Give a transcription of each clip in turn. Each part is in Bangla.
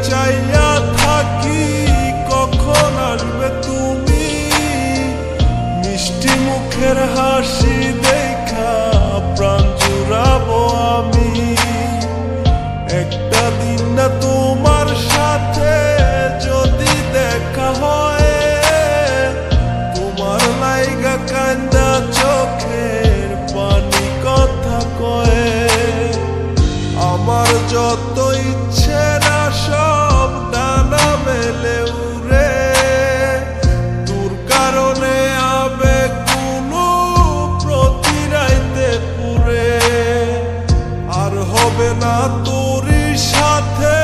চাইয়া থাকি কখন আসবে তুমি, মিষ্টি মুখের হাসি দেখা প্রাণ জুড়াবো আমি। একটা দিন না তোমার সাথে যদি দেখা হয়, তোমার লাইগা কান্দা চোখের পানি কথা কয়ে। আমার যত ইচ্ছে না সব ডানা মেলে উড়ে, তোর কারণে আবেগ কোনো প্রতি রাইতে পুরে। আর হবে না তোর সাথে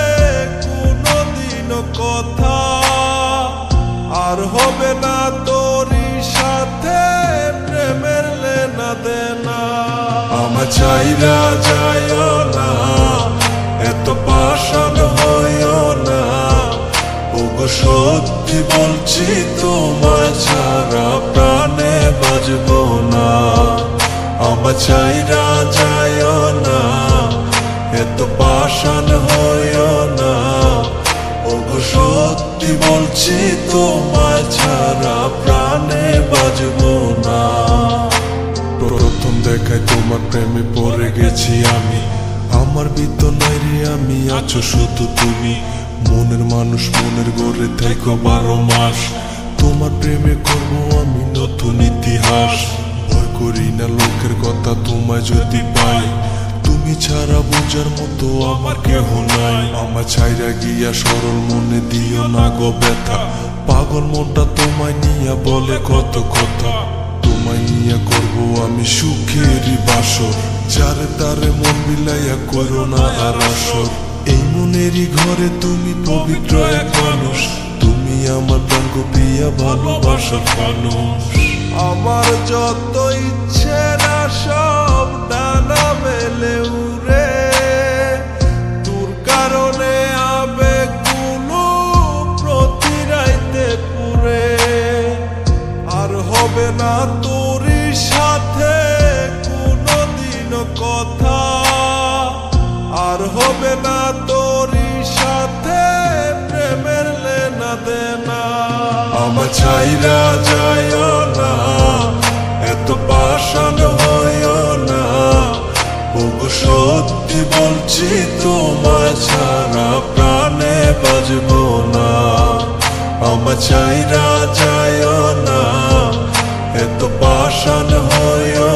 কোনোদিন কথা, আর হবে না তোর সাথে প্রেমের লেনা দেনা। আমার চাইরা যাইও না, এত পাষাণ হইও না, ওগো সত্যি বলছি তোমায় ছাড়া প্রাণে বাঁচবো না। আমার চাইরা যাইও না, এত পাষাণ হইও না, ওগো সত্যি বলছি তোমায় ছাড়া প্রাণে বাঁচবো না। প্রথম দেখায় তোমার প্রেমে পড়ে গেছি আমি, আমার ভিতর নাই রে আমি, আছো শুধু তুমি। মনের মানুষ মনের গড়ে থেকো 12 মাস, তোমার প্রেমে করবো আমি নতুন ইতিহাস। ভয় করি না লোকের কথা তোমায় যদি পাই, তুমি ছাড়া বোঝার মতো আমার কেহ নাই। আমার ছাইরা গিয়া সরল মনে দিও না গো ব্যথা, পাগল মনটা তোমায় নিয়া বলে কত কথা। তোমায় নিয়া করবো আমি সুখেরই বাসর, যারে তারে মন বিলাইয়া করো না আর আসর। এই মনেরই ঘরে তুমি পবিত্র এক মানুষ, তুমি আমার প্রাণ প্রিয়া ভালোবাসার মানুষ। আমার যত ইচ্ছে না সব ডানা মেলে উড়ে, তোর কারণে আবেগ কোনো প্রতি রাইতে পুরে। আর হবে না তোর সাথে কোনোদিন কথা, আর হবে না তোর সাথে প্রেমের লেনা দেনা। আমার চাইরা যাইও না, এত পাষাণ হইও না, ওগো সত্যি বলছি তোমায় ছাড়া প্রাণে বাঁচবো না। আমার চাইরা যাইও না, এত পাষাণ হইও